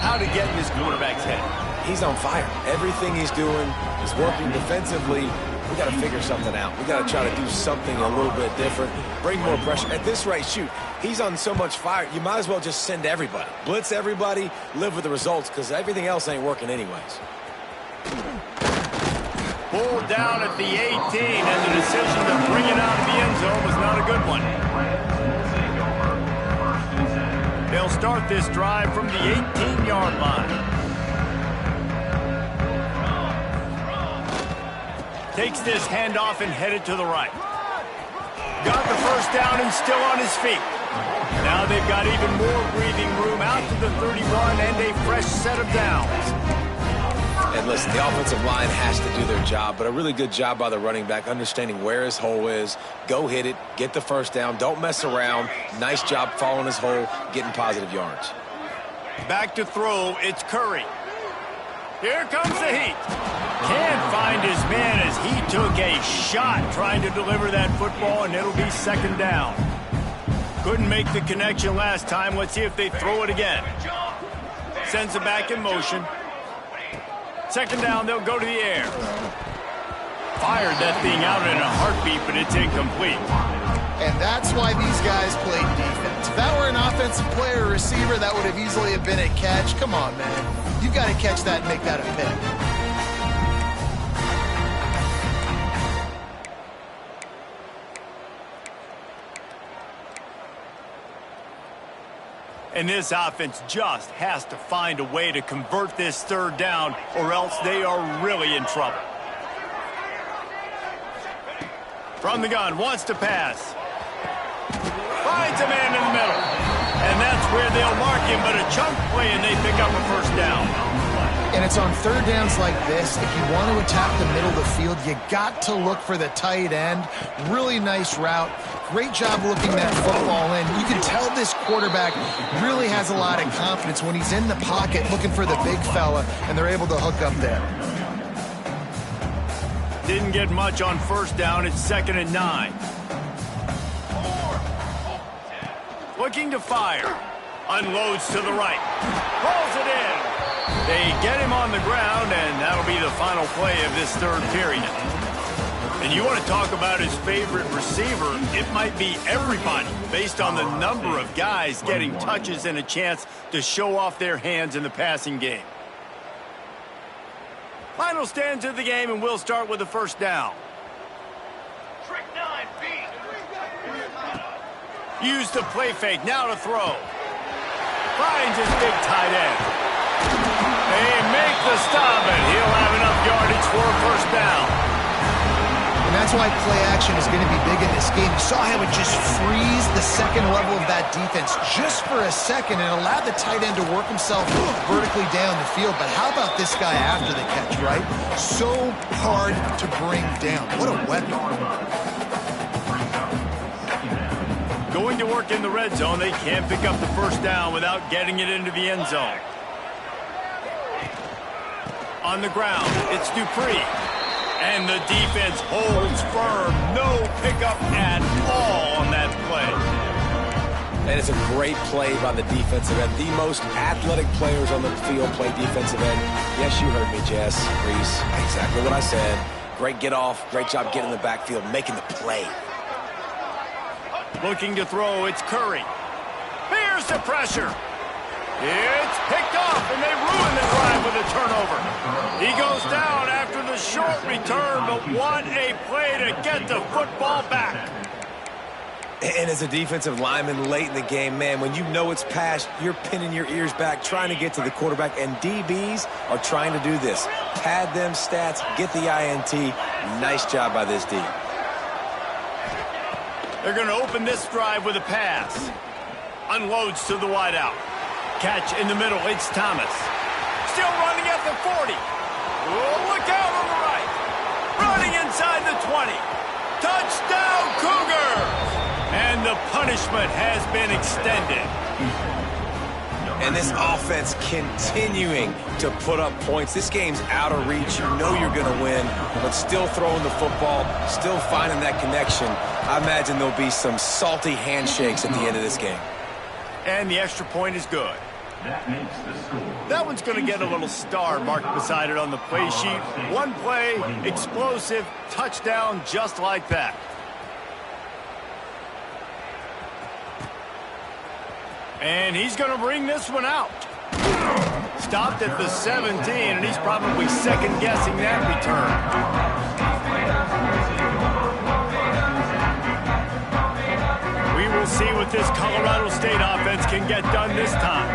Speaker 1: how to get in this quarterback's head.
Speaker 2: He's on fire. Everything he's doing is working defensively. We got to figure something out. We got to try to do something a little bit different. Bring more pressure. At this rate, shoot, he's on so much fire, you might as well just send everybody. Blitz everybody, live with the results, because everything else ain't working anyways.
Speaker 1: Pulled down at the 18, and the decision to bring it out of the end zone was not a good one. They'll start this drive from the 18-yard line. Takes this handoff and headed to the right. Got the first down and still on his feet. Now they've got even more breathing room out to the 31 and a fresh set of downs.
Speaker 2: And listen, the offensive line has to do their job, but a really good job by the running back understanding where his hole is. Go hit it, get the first down, don't mess around. Nice job following his hole, getting positive yards.
Speaker 1: Back to throw, it's Curry. Here comes the heat. Can't find his man as he took a shot trying to deliver that football, and it'll be second down. Couldn't make the connection last time. Let's see if they throw it again. Sends it back in motion. Second down, they'll go to the air. Fired that thing out in a heartbeat, but it's incomplete.
Speaker 3: And that's why these guys played defense. If that were an offensive player or receiver, that would have easily have been a catch. Come on, man. You've got to catch that and make that a pick.
Speaker 1: And this offense just has to find a way to convert this third down, or else they are really in trouble. From the gun, wants to pass. Finds a man in the middle. And that's where they'll mark him, but a chunk play and they pick up a first down.
Speaker 3: And it's on third downs like this, if you want to attack the middle of the field, you got to look for the tight end. Really nice route. Great job looking that football in. You can tell this quarterback really has a lot of confidence when he's in the pocket looking for the big fella, and they're able to hook up there.
Speaker 1: Didn't get much on first down. It's 2nd and 9. Looking to fire. Unloads to the right. Pulls it in. They get him on the ground, and that'll be the final play of this third period. And you want to talk about his favorite receiver, it might be everybody based on the number of guys getting touches and a chance to show off their hands in the passing game. Final stands of the game, and we'll start with the first down. Use the play fake, now to throw. Finds his big tight end. They make the stop, and he'll have enough yardage for a first down.
Speaker 3: And that's why play action is going to be big in this game. You saw how it just freeze the second level of that defense just for a second and allowed the tight end to work himself vertically down the field. But how about this guy after the catch, right? So hard to bring down. What a weapon.
Speaker 1: Going to work in the red zone, they can't pick up the first down without getting it into the end zone. On the ground, it's Dupree. And the defense holds firm. No pickup at all on that play.
Speaker 2: And it's a great play by the defensive end. The most athletic players on the field play defensive end. Yes, you heard me, Jess, Reese. Exactly what I said. Great get off. Great job getting in the backfield, making the play.
Speaker 1: Looking to throw, it's Curry. Here's the pressure. It's picked off, and they ruin the drive with a turnover. He goes down after the short return, but what a play to get the football back.
Speaker 2: And as a defensive lineman late in the game, man, when you know it's past, you're pinning your ears back, trying to get to the quarterback, and DBs are trying to do this. Pad them stats, get the INT. Nice job by this D.
Speaker 1: They're going to open this drive with a pass. Unloads to the wideout. Catch in the middle, it's Thomas. Still running at the 40. Oh, look out on the right. Running inside the 20. Touchdown, Cougars! And the punishment has been extended.
Speaker 2: And this offense continuing to put up points. This game's out of reach. You know you're going to win, but still throwing the football, still finding that connection. I imagine there'll be some salty handshakes at the end of this game.
Speaker 1: And the extra point is good. That one's going to get a little star marked beside it on the play sheet. One play, explosive, touchdown, just like that. And he's going to bring this one out. Stopped at the 17, and he's probably second-guessing that return. see what this Colorado State offense can get done this time.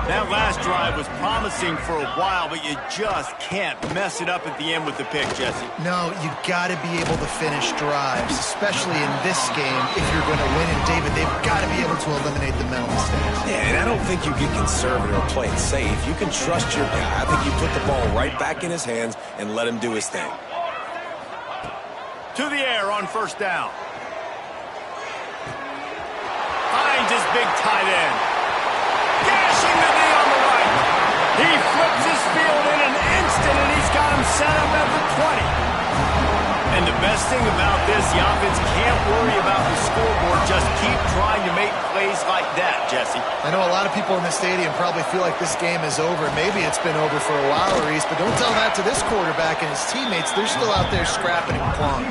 Speaker 1: That last drive was promising for a while, but you just can't mess it up at the end with the pick, Jesse.
Speaker 3: No, you got to be able to finish drives, especially in this game if you're going to win. And David, they've got to be able to eliminate the mental mistakes.
Speaker 2: Yeah, and I don't think you get conservative or play it safe. You can trust your guy. I think you put the ball right back in his hands and let him do his thing.
Speaker 1: To the air on first down. Finds his big tight end. Gashing the knee on the right. He flips his field in an instant, and he's got him set up at the 20. And the best thing about this, the offense can't worry about the scoreboard. Just keep trying to make plays like that, Jesse.
Speaker 3: I know a lot of people in the stadium probably feel like this game is over. Maybe it's been over for a while, Reese, but don't tell that to this quarterback and his teammates. They're still out there scrapping and clawing.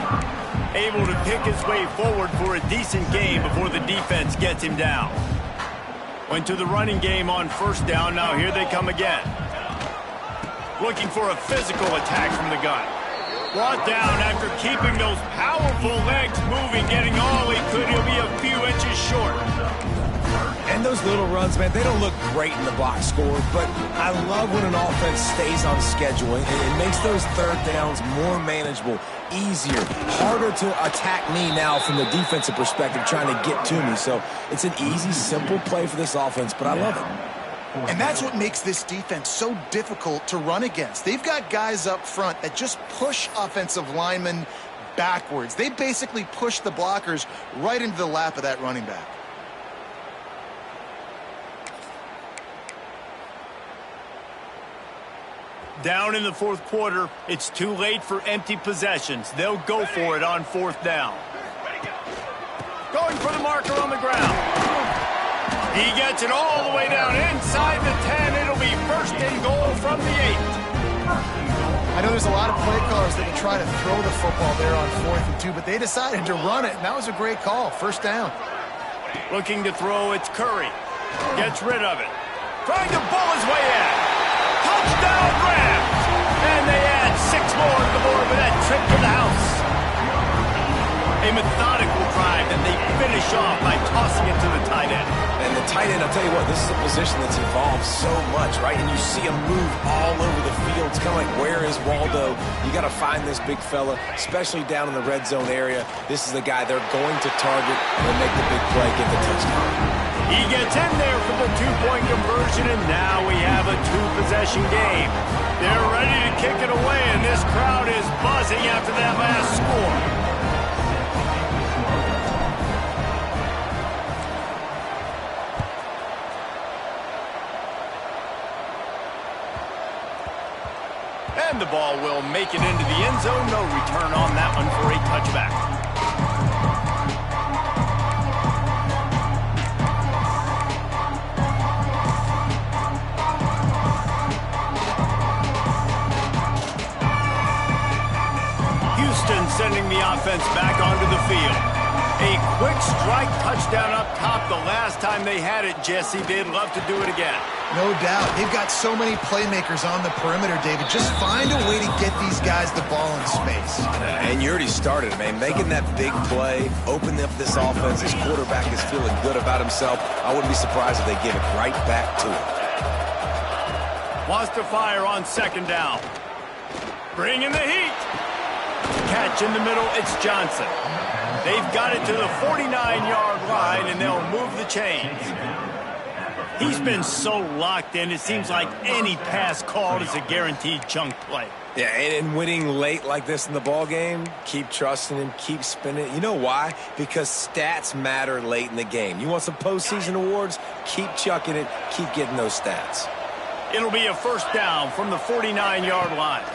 Speaker 1: Able to pick his way forward for a decent game before the defense gets him down. Went to the running game on first down. Now here they come again. Looking for a physical attack from the gun. Brought down after keeping those powerful legs moving, getting all he could. He'll be a few inches short.
Speaker 2: And those little runs, man, they don't look great in the box score, but I love when an offense stays on schedule and it makes those third downs more manageable, easier, harder to attack me now from the defensive perspective trying to get to me. So it's an easy, simple play for this offense, but I love it.
Speaker 3: And that's what makes this defense so difficult to run against. They've got guys up front that just push offensive linemen backwards. They basically push the blockers right into the lap of that running back.
Speaker 1: Down in the fourth quarter, it's too late for empty possessions. They'll go for it on fourth down. Going for the marker on the ground. He gets it all the way down inside the 10. It'll be first and goal from the 8.
Speaker 3: I know there's a lot of play callers that would try to throw the football there on 4th and 2, but they decided to run it, and that was a great call. First down.
Speaker 1: Looking to throw, it's Curry. Gets rid of it. Trying to bull his way in. Touchdown Rams! And they add 6 more to the board with that trip to the house. A methodical drive that they finish off by tossing it to the tight end.
Speaker 2: And the tight end, I'll tell you what, this is a position that's evolved so much, right? And you see him move all over the field. It's kind of like, where is Waldo? You got to find this big fella, especially down in the red zone area. This is the guy they're going to target and make the big play, get the touchdown.
Speaker 1: He gets in there for the 2-point conversion, and now we have a 2-possession game. They're ready to kick it away, and this crowd is buzzing after that last score. And the ball will make it into the end zone. No return on that one for a touchback. Houston sending the offense back onto the field. A quick strike touchdown up top the last time they had it, Jesse. They'd love to do it again.
Speaker 3: No doubt. They've got so many playmakers on the perimeter, David. Just find a way to get these guys the ball in space.
Speaker 2: And you already started, man. Making that big play, opening up this offense. His quarterback is feeling good about himself. I wouldn't be surprised if they give it right back to him.
Speaker 1: Wants to fire on second down. Bring in the heat. Catch in the middle, it's Johnson. They've got it to the 49-yard line, and they'll move the chains. He's been so locked in, it seems like any pass called is a guaranteed chunk play.
Speaker 2: Yeah, and winning late like this in the ball game, keep trusting him, keep spinning. You know why? Because stats matter late in the game. You want some postseason awards? Keep chucking it, keep getting those stats.
Speaker 1: It'll be a first down from the 49-yard line.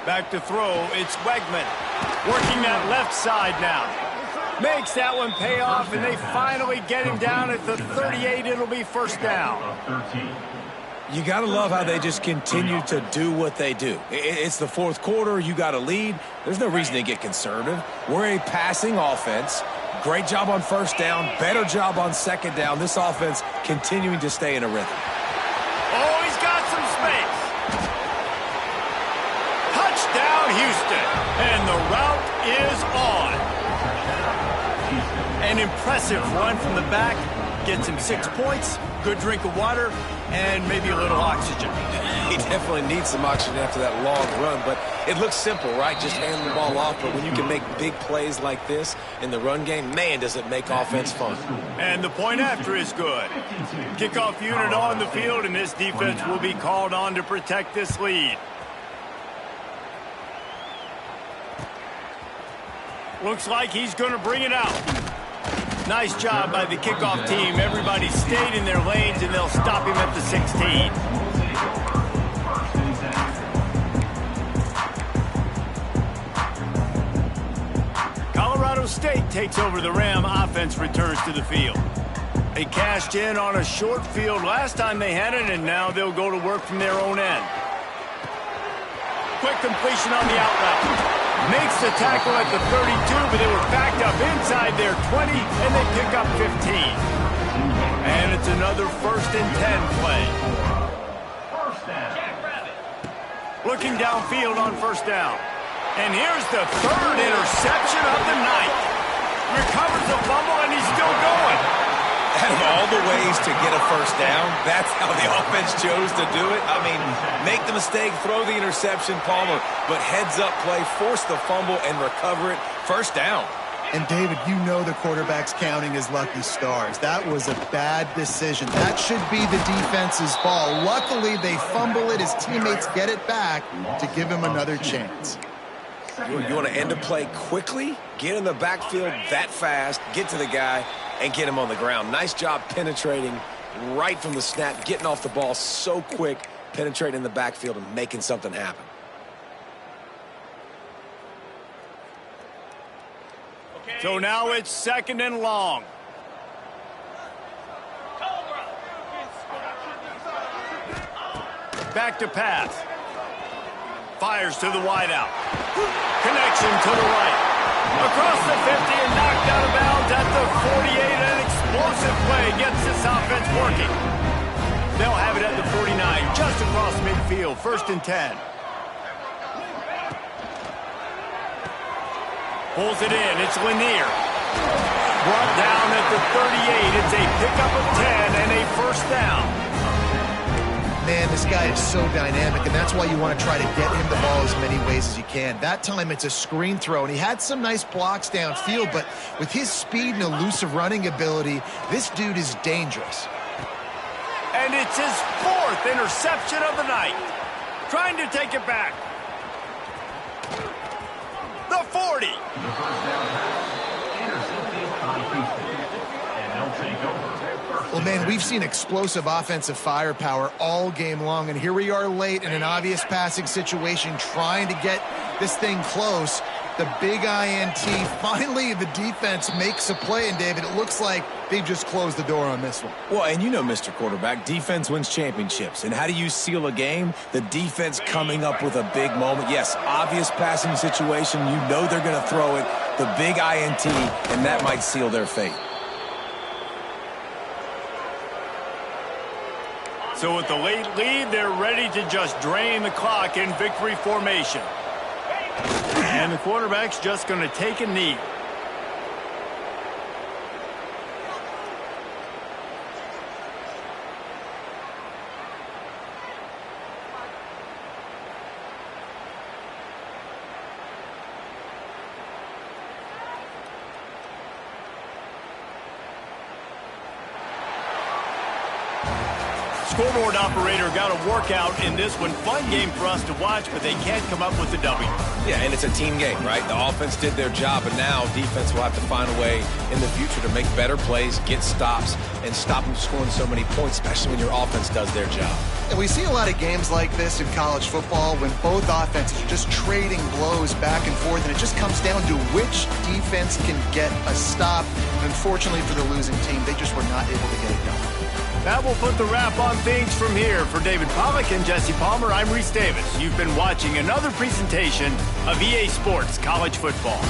Speaker 1: Back to throw, it's Wegman. Working that left side now. Makes that one pay off, and they finally get him down at the 38. It'll be first down.
Speaker 2: You got to love how they just continue to do what they do. It's the fourth quarter. You got a lead. There's no reason to get conservative. We're a passing offense. Great job on first down. Better job on second down. This offense continuing to stay in a rhythm.
Speaker 1: Oh, he's got some space. Touchdown, Houston. And the route is on. An impressive run from the back. Gets him 6 points, good drink of water, and maybe a little oxygen.
Speaker 2: He definitely needs some oxygen after that long run, but it looks simple, right? Just hand the ball off, but when you can make big plays like this in the run game, man, does it make offense fun.
Speaker 1: And the point after is good. Kickoff unit on the field, and this defense will be called on to protect this lead. Looks like he's going to bring it out. Nice job by the kickoff team. Everybody stayed in their lanes, and they'll stop him at the 16. Colorado State takes over the Ram. Offense returns to the field. They cashed in on a short field last time they had it, and now they'll go to work from their own end. Quick completion on the out route. Makes the tackle at the 32, but they were backed up inside their 20, and they pick up 15. And it's another 1st and 10 play. Looking downfield on 1st down. And here's the 3rd interception of the night. Recovers the fumble, and he's still going.
Speaker 2: Out of all the ways to get a 1st down, that's how the offense chose to do it. I mean, make the mistake, throw the interception, Palmer, but heads-up play, force the fumble, and recover it. 1st down.
Speaker 3: And, David, you know the quarterback's counting his lucky stars. That was a bad decision. That should be the defense's ball. Luckily, they fumble it. His teammates get it back to give him another chance.
Speaker 2: You want to end a play quickly, get in the backfield that fast, get to the guy, and get him on the ground. Nice job penetrating right from the snap, getting off the ball so quick, penetrating in the backfield and making something happen.
Speaker 1: So now it's 2nd and long. Back to pass. Fires to the wideout. Connection to the right. Across the 50 and knocked out of bounds at the 48. An explosive play gets this offense working. They'll have it at the 49, just across midfield. 1st and 10. Pulls it in. It's Lanier. Brought down at the 38. It's a pickup of 10 and a 1st down.
Speaker 3: Man, this guy is so dynamic, and that's why you want to try to get him the ball as many ways as you can. That time, it's a screen throw, and he had some nice blocks downfield, but with his speed and elusive running ability, this dude is dangerous.
Speaker 1: And it's his 4th interception of the night. Trying to take it back. The 40.
Speaker 3: Well, man, we've seen explosive offensive firepower all game long, and here we are late in an obvious passing situation trying to get this thing close. The big INT. Finally, the defense makes a play, and, David, it looks like they've just closed the door on this one.
Speaker 2: Well, and you know, Mr. Quarterback, defense wins championships. And how do you seal a game? The defense coming up with a big moment. Yes, obvious passing situation. You know they're going to throw it. The big INT, and that might seal their fate.
Speaker 1: So with the late lead, they're ready to just drain the clock in victory formation. And the quarterback's just going to take a knee. Scoreboard operator got a workout in this one. Fun game for us to watch, but they can't come up with the W.
Speaker 2: Yeah, and it's a team game, right? The offense did their job, and now defense will have to find a way in the future to make better plays, get stops, and stop them scoring so many points, especially when your offense does their job.
Speaker 3: And we see a lot of games like this in college football when both offenses are just trading blows back and forth, and it just comes down to which defense can get a stop. And unfortunately for the losing team, they just were not able to get it done.
Speaker 1: That will put the wrap on things from here. For David Pollack and Jesse Palmer, I'm Reese Davis. You've been watching another presentation of EA Sports College Football.